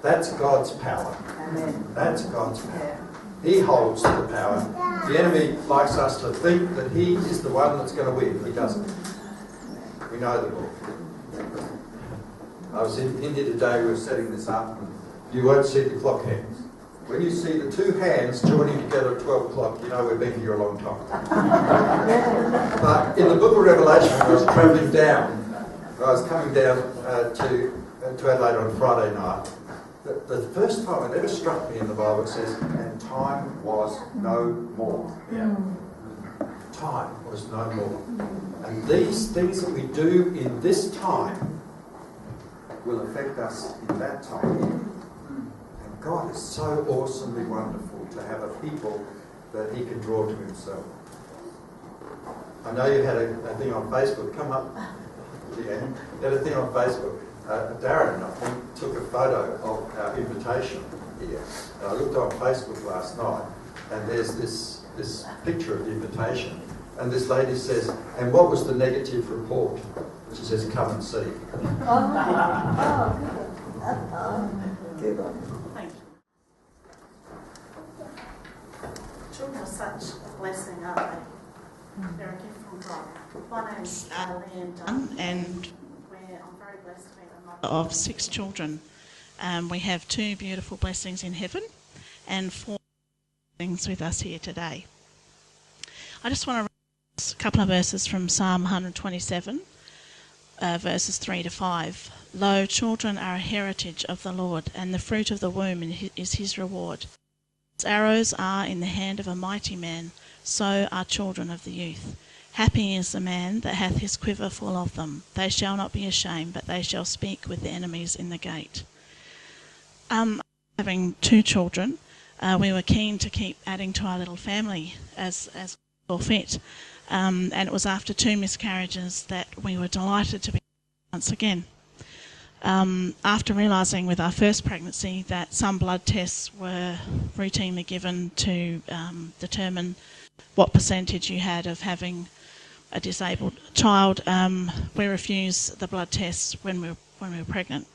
That's God's power. Amen. That's God's power. He holds the power. The enemy likes us to think that he is the one that's going to win. He doesn't. We know the book. I was in India today, we were setting this up, and you won't see the clock hands. When you see the two hands joining together at 12 o'clock, you know we've been here a long time. But in the book of Revelation, when I was travelling down, I was coming down to Adelaide on Friday night, the first time it ever struck me in the Bible, it says, and time was no more. Yeah. Time was no more. And these things that we do in this time will affect us in that time. And God is so awesomely wonderful to have a people that he can draw to himself. I know you had a thing on Facebook. Come up, Leanne. You had a thing on Facebook. Darren, I think, took a photo of our invitation here. And I looked on Facebook last night, and there's this picture of the invitation. And this lady says, and what was the negative report? She says, come and see. Good one. Thank you. Children are such a blessing, aren't they? They're a gift from God. My name's Leanne Dunn, and I'm very blessed to be the mother of 6 children. We have 2 beautiful blessings in heaven and 4 blessings with us here today. I just want to read a couple of verses from Psalm 127, verses 3 to 5. Lo, children are a heritage of the Lord, and the fruit of the womb is his reward. As arrows are in the hand of a mighty man, so are children of the youth. Happy is the man that hath his quiver full of them. They shall not be ashamed, but they shall speak with the enemies in the gate. Having 2 children, we were keen to keep adding to our little family as we saw fit. And it was after 2 miscarriages that we were delighted to be once again. After realising with our first pregnancy that some blood tests were routinely given to determine what percentage you had of having a disabled child, we refused the blood tests when we were pregnant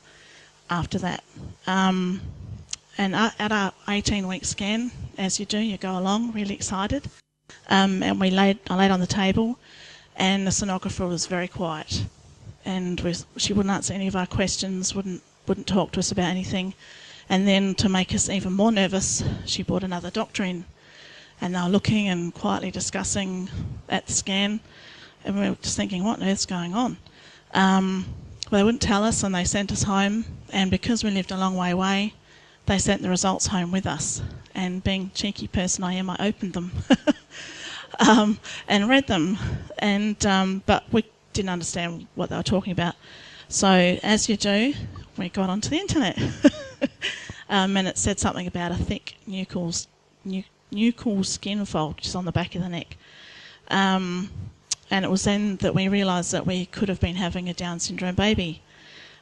after that. And at our 18-week scan, as you do, you go along really excited. And I laid on the table, and the sonographer was very quiet, and she wouldn't answer any of our questions, wouldn't talk to us about anything. And then, to make us even more nervous, she brought another doctor in, and they were looking and quietly discussing at the scan, and we were just thinking, what on earth's going on? Well, they wouldn't tell us, and they sent us home, and because we lived a long way away, they sent the results home with us. And being a cheeky person I am, I opened them and read them, but we didn't understand what they were talking about. So, as you do, we got onto the internet, and it said something about a thick nuchal skin fold just on the back of the neck. And it was then that we realised that we could have been having a Down syndrome baby.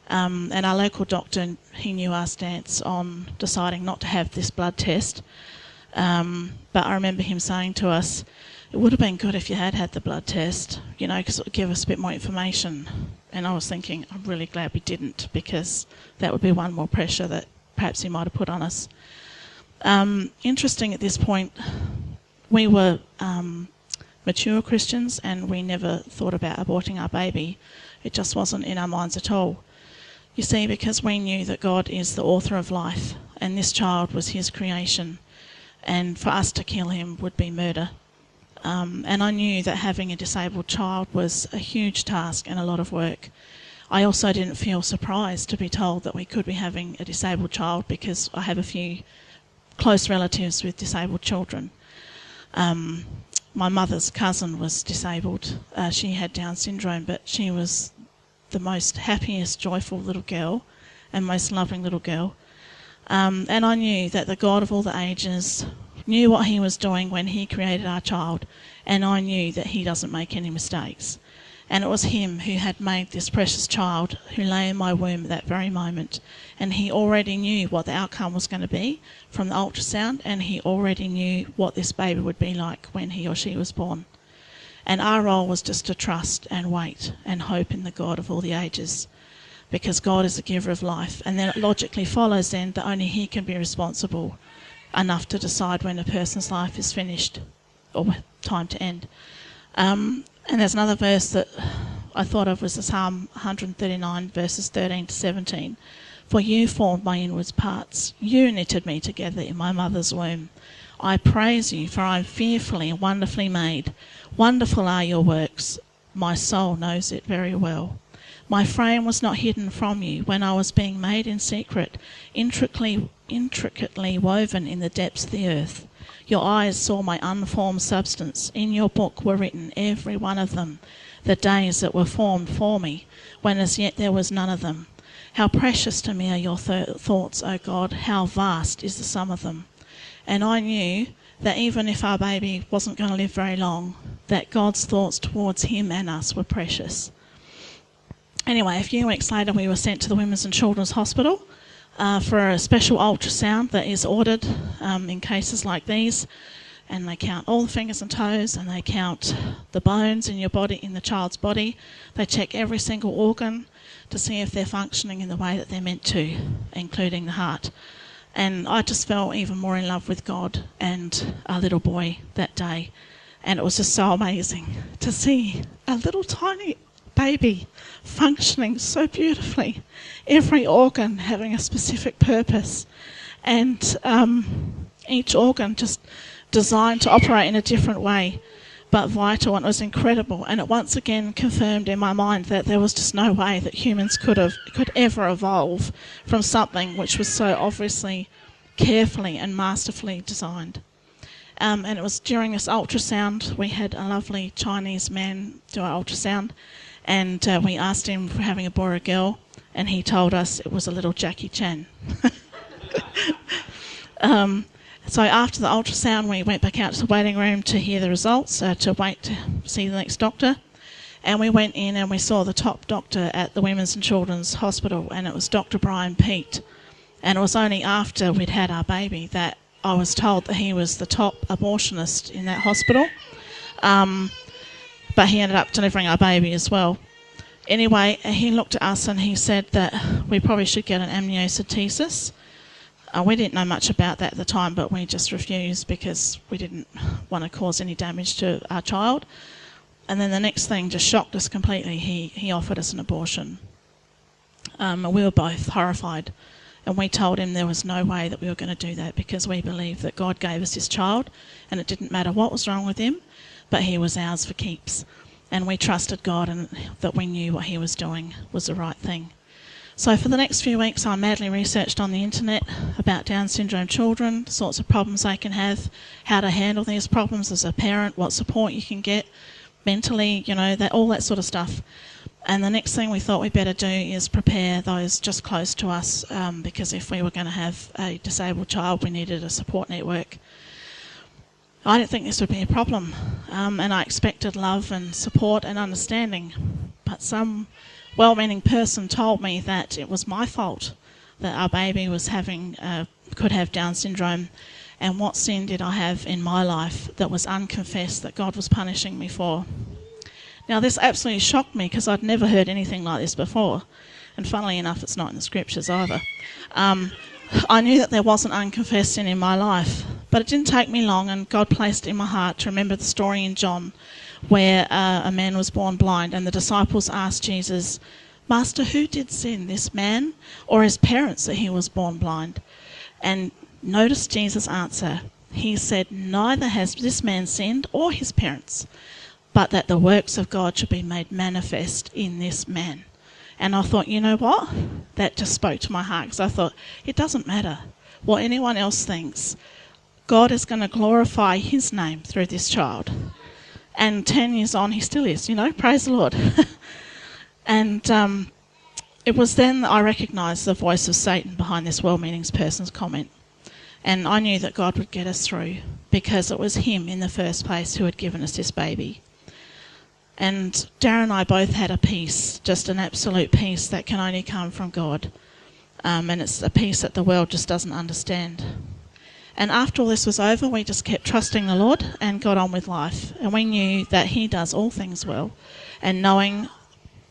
And our local doctor, he knew our stance on deciding not to have this blood test. But I remember him saying to us, it would have been good if you had the blood test, because it would give us a bit more information. And I was thinking, I'm really glad we didn't, because that would be one more pressure that perhaps he might have put on us. Interesting at this point, we were mature Christians, and we never thought about aborting our baby. It just wasn't in our minds at all. You see, because we knew that God is the author of life, and this child was his creation, and for us to kill him would be murder. And I knew that having a disabled child was a huge task and a lot of work. I also didn't feel surprised to be told that we could be having a disabled child, because I have a few close relatives with disabled children. My mother's cousin was disabled. She had Down syndrome, but she was the most happiest, joyful little girl and most loving little girl. And I knew that the God of all the ages knew what he was doing when he created our child, and I knew that he doesn't make any mistakes. And it was him who had made this precious child who lay in my womb at that very moment, and he already knew what the outcome was going to be from the ultrasound, and he already knew what this baby would be like when he or she was born. And our role was just to trust and wait and hope in the God of all the ages. because God is the giver of life. And then it logically follows then that only he can be responsible enough to decide when a person's life is finished or time to end. And there's another verse that I thought of was the Psalm 139 verses 13 to 17. For you formed my inwards parts. You knitted me together in my mother's womb. I praise you, for I am fearfully and wonderfully made. Wonderful are your works. My soul knows it very well. My frame was not hidden from you when I was being made in secret, intricately woven in the depths of the earth. Your eyes saw my unformed substance. In your book were written, every one of them, the days that were formed for me, when as yet there was none of them. How precious to me are your thoughts, O God, how vast is the sum of them. And I knew that even if our baby wasn't going to live very long, that God's thoughts towards him and us were precious. Anyway, a few weeks later we were sent to the Women's and Children's Hospital for a special ultrasound that is ordered in cases like these. And they count all the fingers and toes, and they count the bones in your body, in the child's body. They check every single organ to see if they're functioning in the way that they're meant to, including the heart. And I just fell even more in love with God and our little boy that day. And it was just so amazing to see a little tiny baby functioning so beautifully, every organ having a specific purpose, and each organ just designed to operate in a different way, but vital. And it was incredible, and it once again confirmed in my mind that there was just no way that humans could ever evolve from something which was so obviously carefully and masterfully designed. And it was during this ultrasound, we had a lovely Chinese man do our ultrasound, and we asked him if we're having a boy or a girl, and he told us it was a little Jackie Chan. So after the ultrasound, we went back out to the waiting room to hear the results, to wait to see the next doctor. And we went in and we saw the top doctor at the Women's and Children's Hospital, and it was Dr. Brian Pete. And it was only after we'd had our baby that I was told that he was the top abortionist in that hospital. But he ended up delivering our baby as well. Anyway, he looked at us and he said that we probably should get an amniocentesis. We didn't know much about that at the time, but we just refused because we didn't want to cause any damage to our child. And then the next thing just shocked us completely. He offered us an abortion. We were both horrified. And we told him there was no way that we were going to do that, because we believed that God gave us his child and it didn't matter what was wrong with him, but he was ours for keeps. And we trusted God, and that we knew what he was doing was the right thing. So for the next few weeks I madly researched on the internet about Down syndrome children, the sorts of problems they can have, how to handle these problems as a parent, what support you can get mentally, all that sort of stuff. And the next thing we thought we'd better do is prepare those just close to us, because if we were going to have a disabled child, we needed a support network. I didn't think this would be a problem, and I expected love and support and understanding. But some well-meaning person told me that it was my fault that our baby was could have Down syndrome, and what sin did I have in my life that was unconfessed that God was punishing me for. Now this absolutely shocked me, because I'd never heard anything like this before, and funnily enough it's not in the scriptures either. I knew that there wasn't unconfessed sin in my life, but it didn't take me long, and God placed it in my heart to remember the story in John where a man was born blind, and the disciples asked Jesus, "Master, who did sin, this man or his parents, that he was born blind?" And notice Jesus' answer. He said, "Neither has this man sinned or his parents, but that the works of God should be made manifest in this man." And I thought, you know what? That just spoke to my heart, because I thought, it doesn't matter what anyone else thinks. God is going to glorify his name through this child. And 10 years on, he still is, praise the Lord. And it was then that I recognised the voice of Satan behind this well-meaning person's comment. And I knew that God would get us through, because it was him in the first place who had given us this baby. And Darren and I both had a peace, just an absolute peace that can only come from God. And it's a peace that the world just doesn't understand. And after all this was over, we just kept trusting the Lord and got on with life. And we knew that he does all things well. And knowing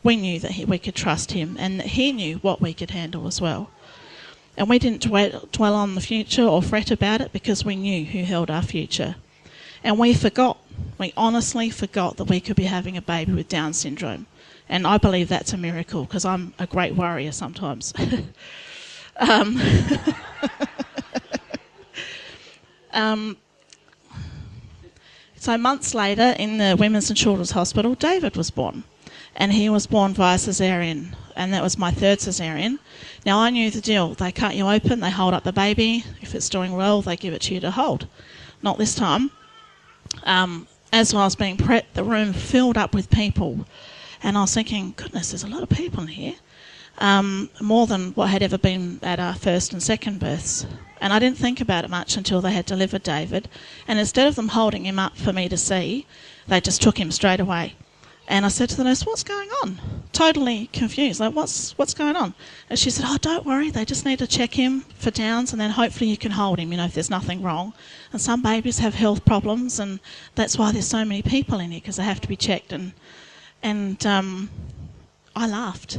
we knew that we could trust him, and that he knew what we could handle as well. And we didn't dwell on the future or fret about it because we knew who held our future. And we honestly forgot that we could be having a baby with Down syndrome. And I believe that's a miracle because I'm a great worrier sometimes. So months later, in the Women's and Children's Hospital, David was born. And he was born via caesarean, and that was my third caesarean. Now, I knew the deal. They cut you open, they hold up the baby. If it's doing well, they give it to you to hold. Not this time. As I was being prepped, the room filled up with people. And I was thinking, goodness, there's a lot of people in here. More than what had ever been at our first and second births. And I didn't think about it much until they had delivered David. And instead of them holding him up for me to see, they just took him straight away. And I said to the nurse, what's going on? Totally confused, like, what's going on? And she said, oh, don't worry, they just need to check him for Downs and then hopefully you can hold him, if there's nothing wrong. And some babies have health problems, and that's why there's so many people in here, because they have to be checked. And I laughed.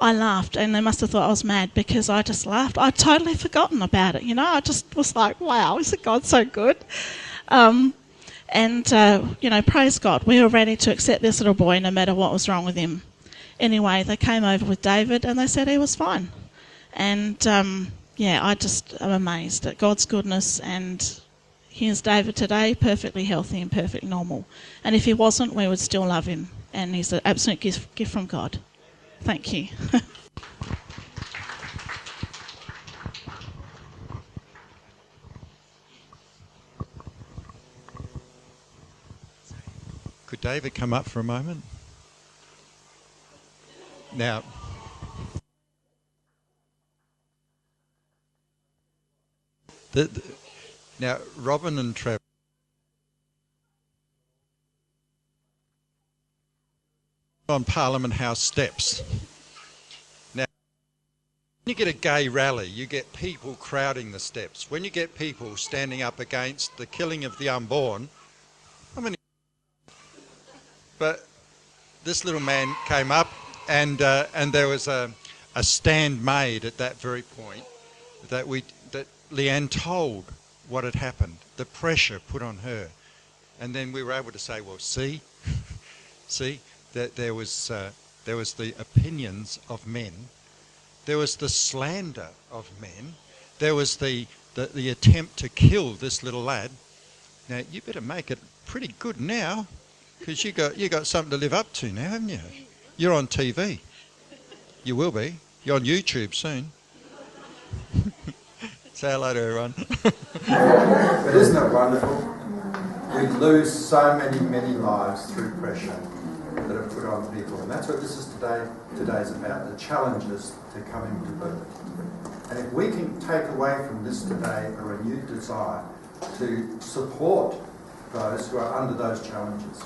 And they must have thought I was mad because I just laughed. I'd totally forgotten about it, I just was like, wow, isn't God so good? Praise God, we were ready to accept this little boy no matter what was wrong with him. Anyway, they came over with David and they said he was fine. And, I just am amazed at God's goodness, and here's David today, perfectly healthy and perfectly normal. And if he wasn't, we would still love him. And he's an absolute gift from God. Thank you. Could David come up for a moment? Now, Robin and Trevor on Parliament House steps. Now, when you get a gay rally, you get people crowding the steps. When you get people standing up against the killing of the unborn, but this little man came up, and there was a stand made at that very point that Leanne told what had happened, the pressure put on her, and then we were able to say, well, see that there was the opinions of men, there was the slander of men, there was the attempt to kill this little lad. Now you better make it pretty good now, because you got something to live up to now, haven't you? You're on TV. You will be. You're on YouTube soon. Say hello to everyone. But isn't it wonderful? We lose so many lives through pressure that are put on people. And that's what this is today's about, the challenges to coming to birth. And if we can take away from this today a renewed desire to support those who are under those challenges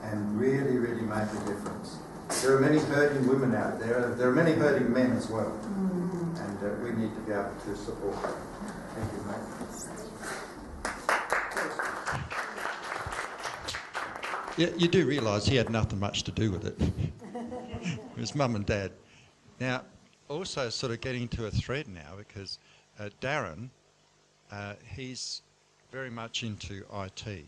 and really, really make a difference. There are many hurting women out there. There are many hurting men as well. And we need to be able to support them. Thank you, mate. Yeah, you do realise he had nothing much to do with it. It was mum and dad. Now, also sort of getting to a thread now, because Darren, he's very much into IT.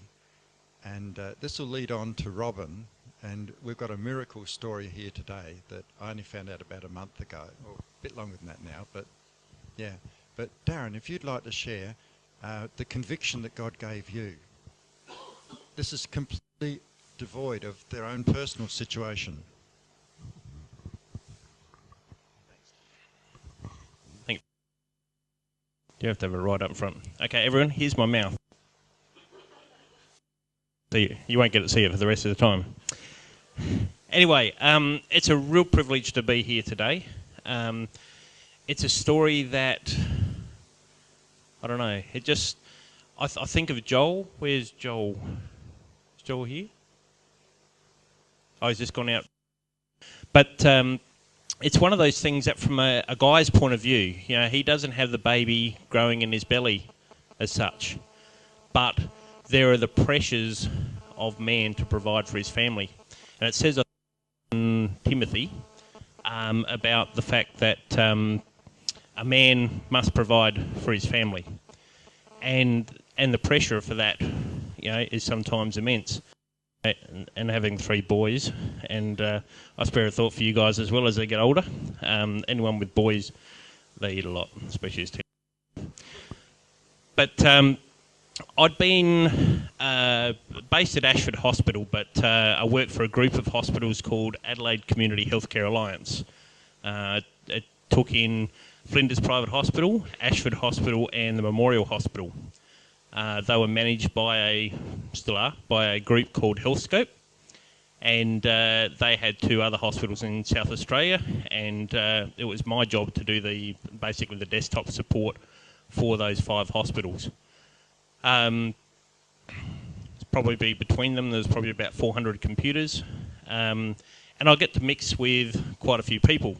And this will lead on to Robin, and we've got a miracle story here today that I only found out about a month ago, or a bit longer than that now, but yeah. But Darren, if you'd like to share the conviction that God gave you. This is completely devoid of their own personal situation. Thanks. You have to have it right up front. Okay, everyone, here's my mouth. You won't get to see it for the rest of the time. Anyway, it's a real privilege to be here today. It's a story that, I don't know, it just, I think of Joel. Where's Joel? Is Joel here? Oh, he's just gone out. But it's one of those things that from a guy's point of view, he doesn't have the baby growing in his belly as such. But there are the pressures of man to provide for his family. And it says in son Timothy about the fact that a man must provide for his family, and the pressure for that, is sometimes immense. And having 3 boys, and I spare a thought for you guys as well as they get older. Anyone with boys, they eat a lot, especially as teenagers. But I'd been based at Ashford Hospital, but I worked for a group of hospitals called Adelaide Community Healthcare Alliance. It took in Flinders Private Hospital, Ashford Hospital and the Memorial Hospital. They were managed still are, by a group called HealthScope, and they had 2 other hospitals in South Australia, and it was my job to do basically the desktop support for those 5 hospitals. Probably between them, there's probably about 400 computers, and I get to mix with quite a few people.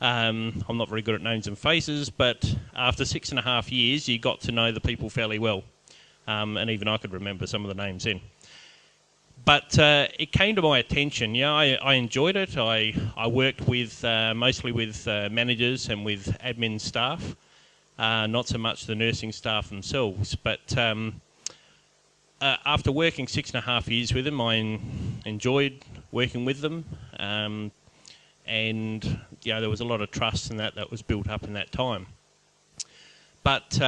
I'm not very good at names and faces, but after 6.5 years, you got to know the people fairly well. And even I could remember some of the names then. But it came to my attention. I enjoyed it. I worked with mostly with managers and with admin staff, not so much the nursing staff themselves. But after working 6.5 years with them, I enjoyed working with them. And there was a lot of trust in that was built up in that time. But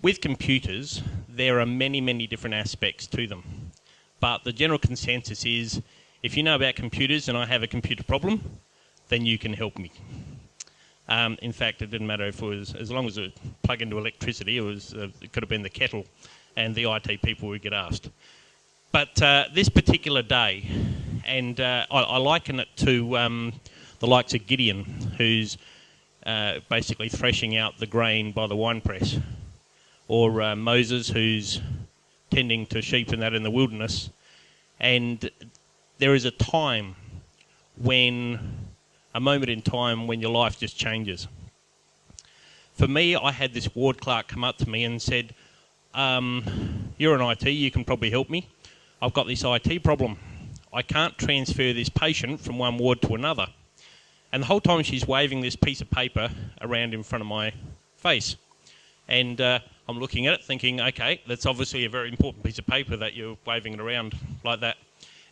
with computers, there are many, many different aspects to them. But the general consensus is, if you know about computers and I have a computer problem, then you can help me. In fact, it didn't matter if it was, as long as it plugged into electricity, it could have been the kettle, and the IT people would get asked. But this particular day, and I liken it to the likes of Gideon, who's basically threshing out the grain by the winepress, or Moses, who's tending to sheep and that in the wilderness. And there is a moment in time when your life just changes. For me, I had this ward clerk come up to me and said, you're an IT, you can probably help me. I've got this IT problem. I can't transfer this patient from one ward to another. And the whole time she's waving this piece of paper around in front of my face. And I'm looking at it thinking, okay, that's obviously a very important piece of paper that you're waving it around like that.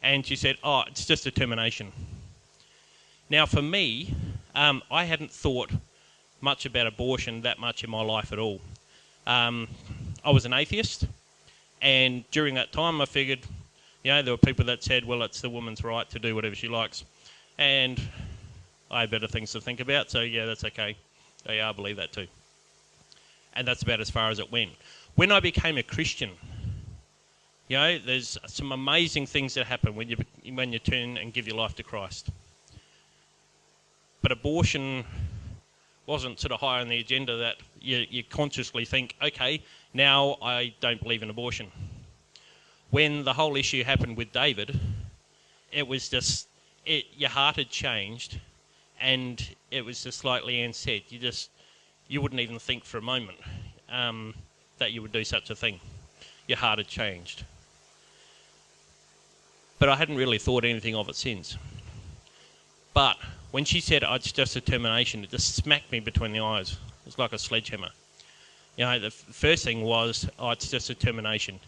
And she said, oh, it's just a termination. Now for me, I hadn't thought much about abortion that much in my life at all. I was an atheist, and during that time I figured, there were people that said, well, it's the woman's right to do whatever she likes. And I had better things to think about, so yeah, that's okay. Oh, yeah, I believe that too. And that's about as far as it went. When I became a Christian, there's some amazing things that happen when you turn and give your life to Christ. But abortion wasn't sort of high on the agenda that you consciously think, okay, now I don't believe in abortion. When the whole issue happened with David, it was just, your heart had changed, and it was just like Leanne said, you wouldn't even think for a moment that you would do such a thing. Your heart had changed. But I hadn't really thought anything of it since. But when she said, oh, it's just a termination, it just smacked me between the eyes. It was like a sledgehammer. The first thing was, oh, it's just a termination.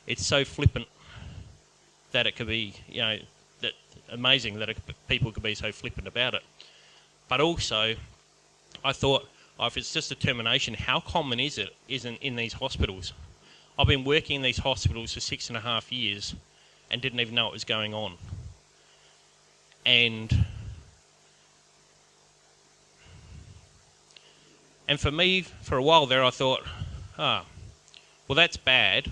It's so flippant that it could be, that amazing that people could be so flippant about it. But also, I thought, oh, if it's just a termination, how common is it in these hospitals? I've been working in these hospitals for 6.5 years and didn't even know what was going on. And for me, for a while there, I thought, well, that's bad,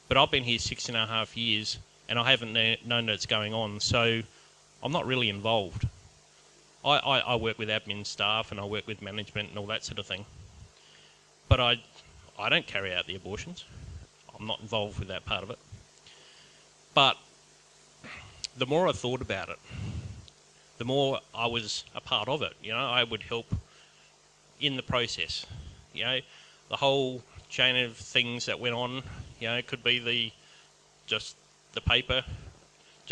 but I've been here 6.5 years and I haven't known that it's going on, so I'm not really involved. I work with admin staff and I work with management and all that sort of thing. But I don't carry out the abortions. I'm not involved with that part of it. But the more I thought about it, the more I was a part of it. I would help in the process. The whole chain of things that went on, it could be just the paper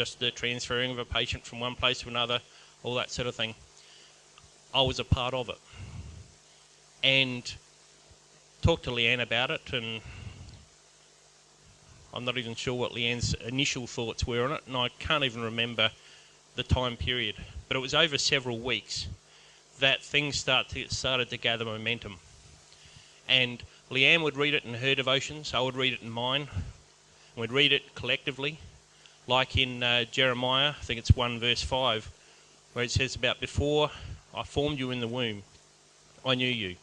just the transferring of a patient from one place to another, all that sort of thing. I was a part of it. And talked to Leanne about it, and I'm not even sure what Leanne's initial thoughts were on it, and I can't even remember the time period. But it was over several weeks that things started to gather momentum. And Leanne would read it in her devotions, I would read it in mine, and we'd read it collectively, like in Jeremiah, I think it's 1 verse 5, where it says about, before I formed you in the womb, I knew you.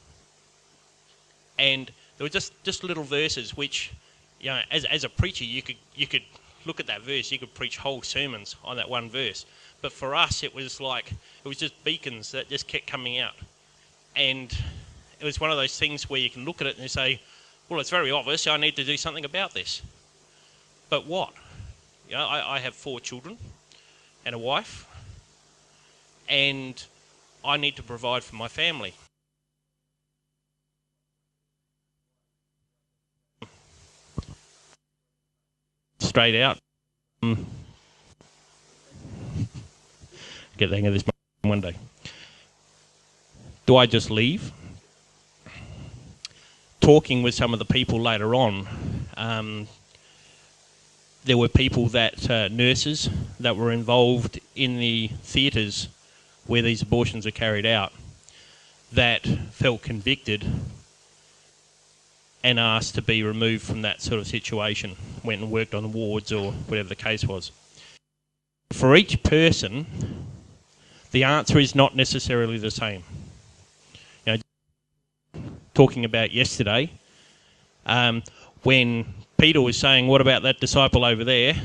And there were just little verses which, you know, as a preacher, you could look at that verse, you could preach whole sermons on that one verse. But for us, it was just beacons that just kept coming out. And it was one of those things where you can look at it and you say, well, it's very obvious, I need to do something about this. But what? You know, I have 4 children and a wife, and I need to provide for my family. Straight out. Get the hang of this one day. Do I just leave? Talking with some of the people later on, there were people that, nurses, that were involved in the theatres where these abortions are carried out, that felt convicted and asked to be removed from that sort of situation, went and worked on the wards or whatever the case was. For each person, the answer is not necessarily the same. You know, talking about yesterday, when Peter was saying, what about that disciple over there?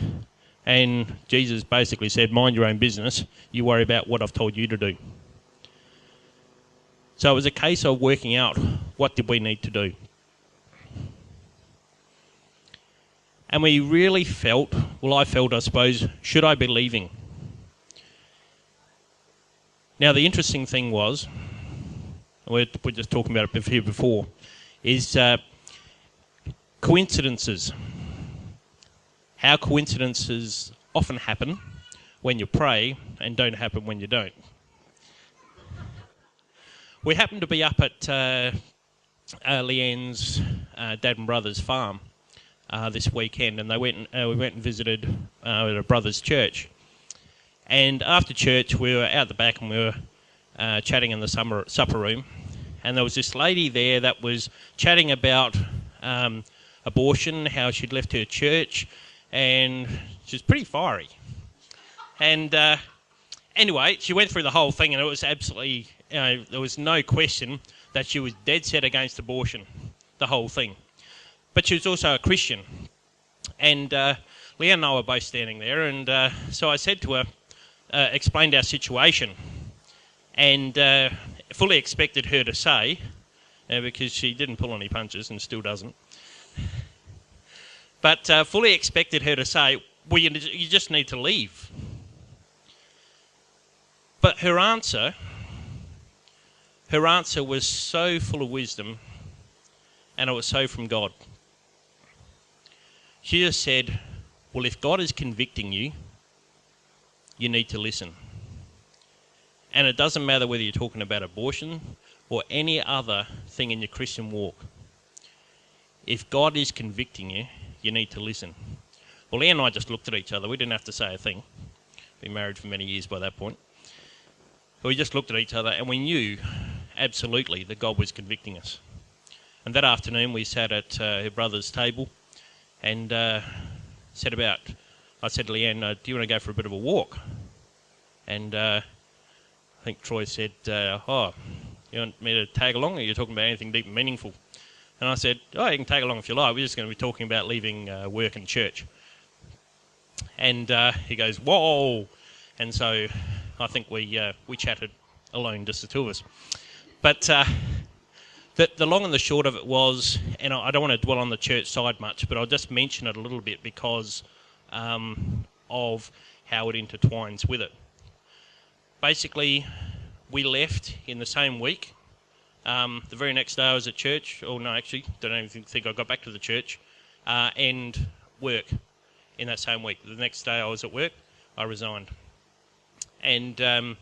And Jesus basically said, mind your own business, you worry about what I've told you to do. So it was a case of working out, what did we need to do? And we really felt, well, I felt, I suppose, should I be leaving? Now, the interesting thing was, we're just talking about it here before, is coincidences. How coincidences often happen when you pray and don't happen when you don't. We happened to be up at Leanne's dad and brother's farm this weekend, and we went and visited at a brother's church. And after church, we were out the back and we were chatting in the supper room, and there was this lady there that was chatting about abortion, how she'd left her church, and she was pretty fiery. And anyway, she went through the whole thing, and it was absolutely, there was no question that she was dead set against abortion, the whole thing. But she was also a Christian. And Leanne and I were both standing there, and so I said to her, explained our situation, and fully expected her to say, because she didn't pull any punches and still doesn't, but fully expected her to say, well, you just need to leave. But her answer was so full of wisdom, and it was so from God. She just said, well, if God is convicting you, you need to listen. And it doesn't matter whether you're talking about abortion or any other thing in your Christian walk. If God is convicting you, you need to listen. Well, Leanne and I just looked at each other. We didn't have to say a thing. Been married for many years by that point. But we just looked at each other, and we knew absolutely that God was convicting us. And that afternoon we sat at her brother's table, and I said to Leanne, do you want to go for a bit of a walk? And I think Troy said, oh, you want me to tag along, or are you talking about anything deep and meaningful? And I said, oh, you can tag along if you like. We're just going to be talking about leaving work and church. And he goes, whoa! And so I think we chatted alone, just the two of us. But the long and the short of it was, and I don't want to dwell on the church side much, but I'll just mention it a little bit because of how it intertwines with it. Basically, we left in the same week. The very next day I was at church, or no, actually, don't even think I got back to the church, and work in that same week. The next day I was at work. I resigned. And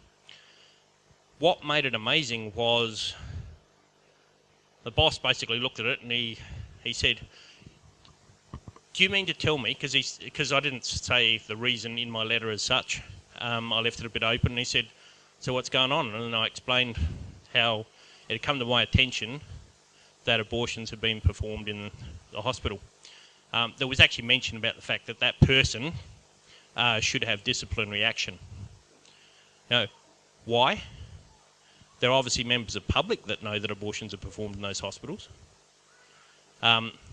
what made it amazing was the boss basically looked at it and he said, "Do you mean to tell me," because I didn't say the reason in my letter as such, I left it a bit open, and he said, "So what's going on?" And I explained how it had come to my attention that abortions had been performed in the hospital. There was actually mention about the fact that that person should have disciplinary action. Now, why? There are obviously members of the public that know that abortions are performed in those hospitals.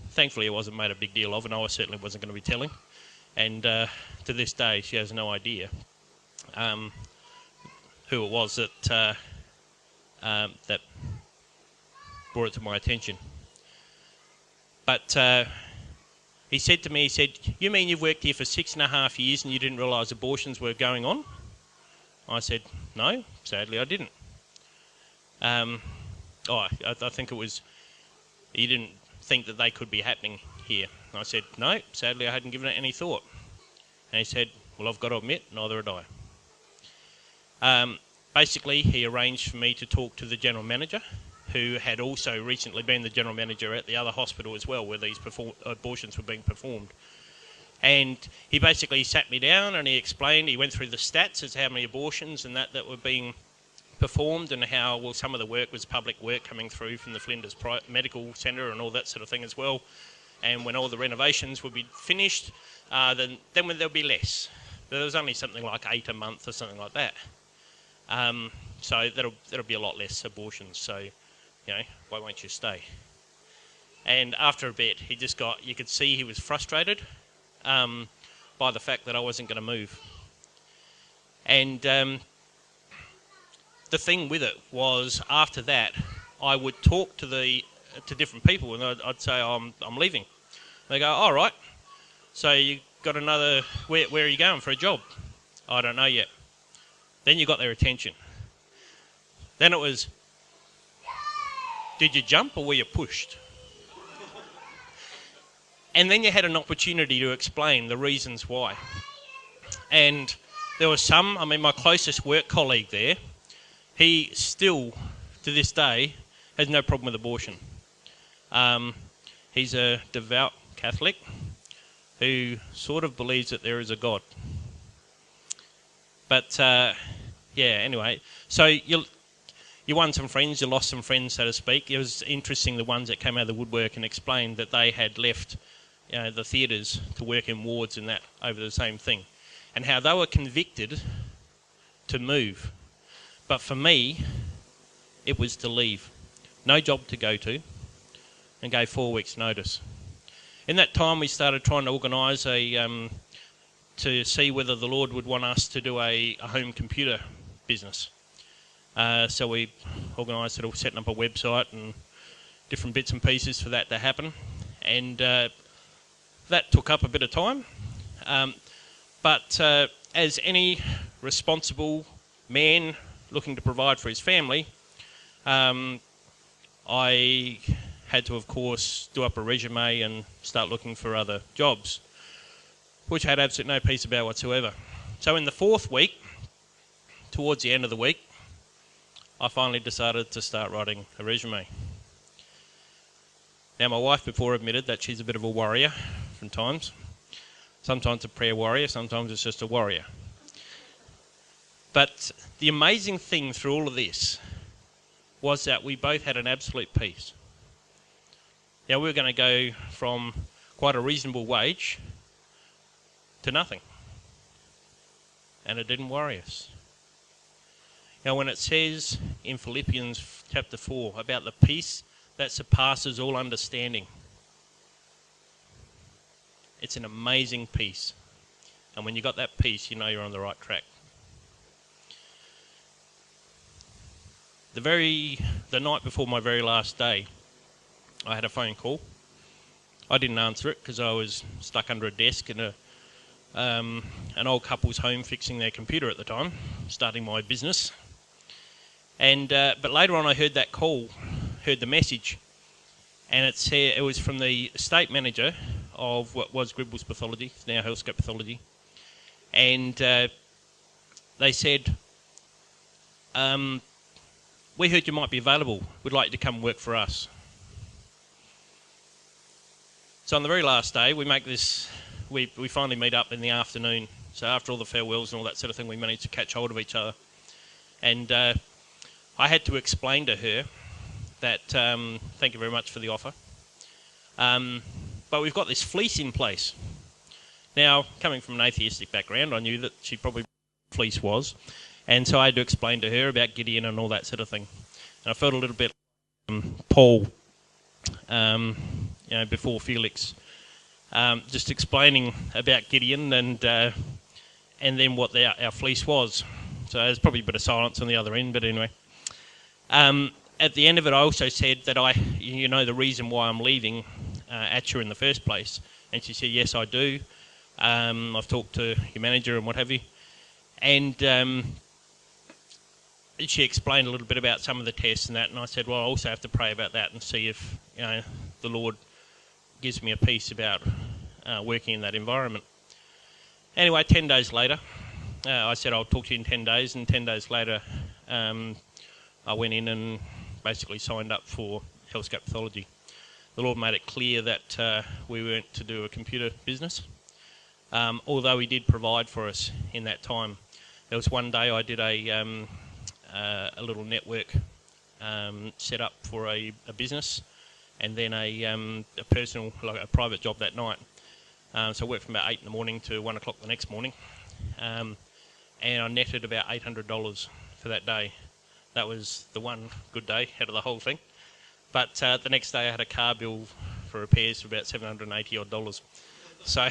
Thankfully, it wasn't made a big deal of, and I certainly wasn't going to be telling. And to this day, she has no idea who it was that that brought it to my attention. But he said to me, "You mean you've worked here for 6.5 years and you didn't realise abortions were going on?" I said, "No, sadly I didn't." I think it was, he didn't think that they could be happening here. I said, "No, sadly I hadn't given it any thought." And he said, "Well, I've got to admit, neither had I." Basically, he arranged for me to talk to the general manager, who had also recently been the general manager at the other hospital as well, where these abortions were being performed. And he basically sat me down and he explained, he went through the stats as how many abortions and that were being performed, and how, well, some of the work was public work coming through from the Flinders Medical Centre and all that sort of thing as well. And when all the renovations would be finished, then there'll be less. There was only something like 8 a month or something like that. So that'll be a lot less abortions. So, why won't you stay? And after a bit, you could see he was frustrated by the fact that I wasn't going to move. And the thing with it was, after that, I would talk to different people, and I'd say, I'm leaving. They go, "All right, so you got another, where are you going for a job?" "I don't know yet." Then you got their attention. Then it was, "Did you jump or were you pushed?" And then you had an opportunity to explain the reasons why. And there were my closest work colleague there, he still, to this day, has no problem with abortion. He's a devout Catholic who sort of believes that there is a God. But, anyway, so you won some friends, you lost some friends, so to speak. It was interesting, the ones that came out of the woodwork and explained that they had left the theatres to work in wards and that over the same thing, and how they were convicted to move. But for me, it was to leave. No job to go to, and gave 4 weeks' notice. In that time, we started trying to organise to see whether the Lord would want us to do a home computer business. So we organised setting up a website and different bits and pieces for that to happen. And that took up a bit of time. But as any responsible man looking to provide for his family, I had to, of course, do up a resume and start looking for other jobs, which I had absolutely no peace about whatsoever. So in the 4th week, towards the end of the week, I finally decided to start writing a resume. Now, my wife before admitted that she's a bit of a warrior from times. Sometimes a prayer warrior, sometimes it's just a warrior. But the amazing thing through all of this was that we both had an absolute peace. Now, we were going to go from quite a reasonable wage to nothing. And it didn't worry us. Now, when it says in Philippians chapter 4 about the peace that surpasses all understanding, it's an amazing peace. And when you got that peace, you know you're on the right track. The night before my very last day, I had a phone call. I didn't answer it because I was stuck under a desk in an old couple's home fixing their computer at the time, starting my business. And but later on I heard that call, heard the message, and it was from the estate manager of what was Gribble's Pathology, it's now Healthscope Pathology. and they said, we heard you might be available. We'd like you to come and work for us. So on the very last day, we finally meet up in the afternoon. So after all the farewells and all that sort of thing, we managed to catch hold of each other. And I had to explain to her that, thank you very much for the offer, but we've got this fleece in place. Now, coming from an atheistic background, I knew that she probably knew what fleece was, and so I had to explain to her about Gideon and all that sort of thing. And I felt a little bit Paul, before Felix, just explaining about Gideon and then what our fleece was. So there's probably a bit of silence on the other end, but anyway. At the end of it, I also said that the reason why I'm leaving Atcha in the first place. And she said, yes, I do. I've talked to your manager and what have you. And she explained a little bit about some of the tests and that. And I said, well, I also have to pray about that and see if the Lord gives me a peace about working in that environment. Anyway, 10 days later, I said I'll talk to you in 10 days. And 10 days later, I went in and basically signed up for Healthscope Pathology. The Lord made it clear that we weren't to do a computer business, although He did provide for us in that time. There was one day I did a little network set up for a business, and then a personal, like a private job that night. So I worked from about 8 in the morning to 1 o'clock the next morning, and I netted about $800 for that day. That was the one good day out of the whole thing. But the next day I had a car bill for repairs for about $780 odd. So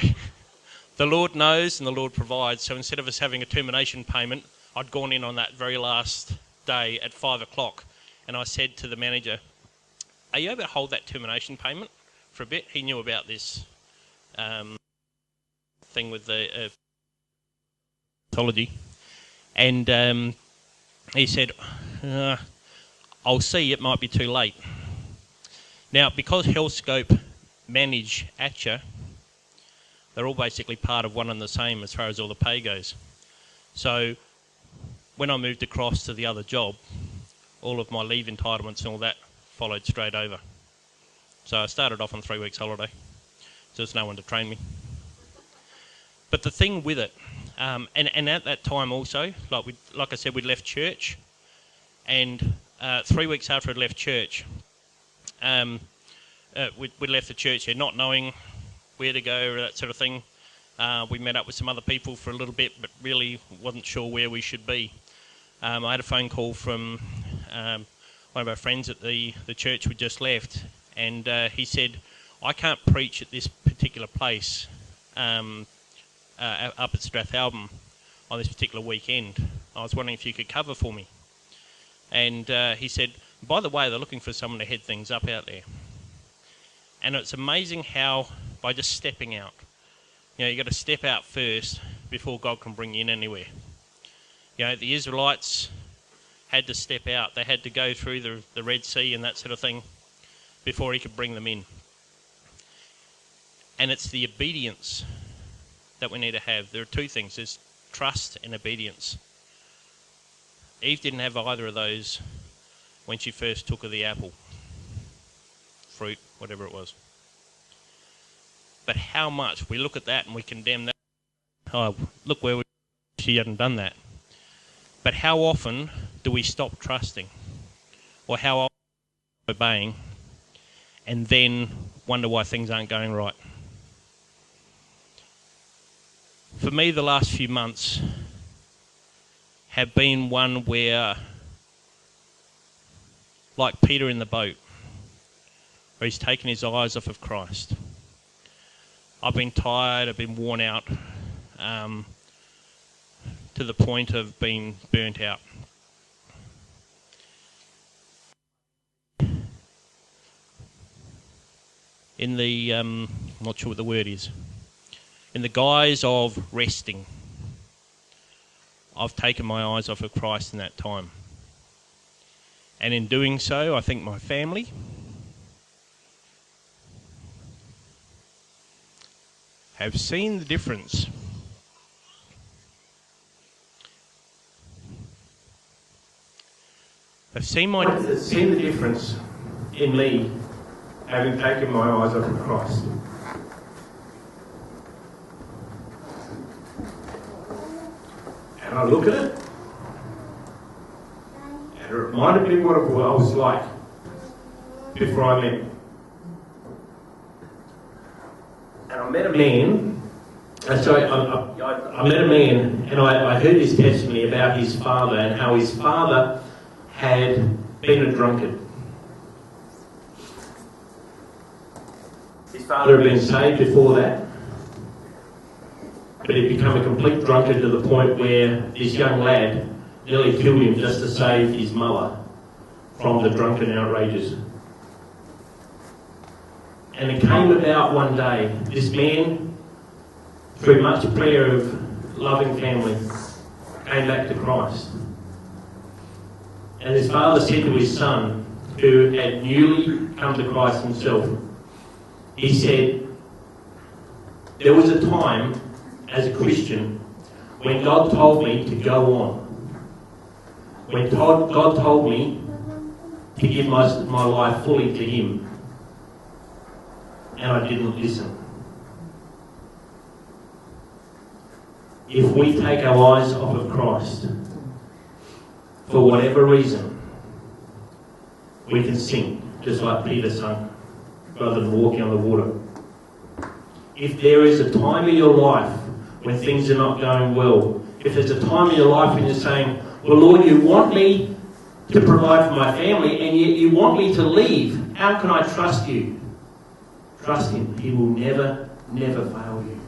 the Lord knows and the Lord provides. So instead of us having a termination payment, I'd gone in on that very last day at 5 o'clock, and I said to the manager, are you able to hold that termination payment for a bit? He knew about this thing with the pathology. And he said, I'll see, it might be too late. Now, because Healthscope manage Atcha, they're all basically part of one and the same as far as all the pay goes. So when I moved across to the other job, all of my leave entitlements and all that followed straight over. So I started off on 3 weeks holiday. So there's no one to train me. But the thing with it, and at that time also, like I said, we'd left church, and 3 weeks after I'd left church, we left the church here not knowing where to go or that sort of thing. We met up with some other people for a little bit, but really wasn't sure where we should be. I had a phone call from one of our friends at the church we just left, and he said, I can't preach at this particular place up at Strathalbyn on this particular weekend. I was wondering if you could cover for me. And he said, by the way, they're looking for someone to head things up out there. And it's amazing how, by just stepping out, you've got to step out first before God can bring you in anywhere. The Israelites had to step out. They had to go through the Red Sea and that sort of thing before He could bring them in. And it's the obedience that we need to have. There are two things. There's trust and obedience. Eve didn't have either of those when she first took of the apple, fruit, whatever it was. But how much we look at that and we condemn that. Oh, look where she hadn't done that. But how often do we stop trusting? Or how often are we obeying and then wonder why things aren't going right? For me, the last few months have been one where, like Peter in the boat, where he's taken his eyes off of Christ. I've been tired, I've been worn out, to the point of being burnt out. In the, I'm not sure what the word is, in the guise of resting, I've taken my eyes off of Christ in that time. And in doing so, I think my family have seen the difference I've seen the difference in me having taken my eyes off of Christ. And I look at it, and it reminded me what I was like before I met him. And I met a man, I met a man, and I heard his testimony about his father and how his father had been a drunkard. His father had been saved before that, but he'd become a complete drunkard to the point where this young lad nearly killed him just to save his mother from the drunken outrages. And it came about one day, this man, through much prayer of loving family, came back to Christ. And his father said to his son, who had newly come to Christ himself, he said, there was a time as a Christian when God told me to go on. When God told me to give my life fully to Him. And I didn't listen. If we take our eyes off of Christ, for whatever reason, we can sink, just like Peter sunk, rather than walking on the water. If there is a time in your life when things are not going well, if there's a time in your life when you're saying, well, Lord, you want me to provide for my family, and yet you want me to leave, how can I trust you? Trust Him. He will never, never fail you.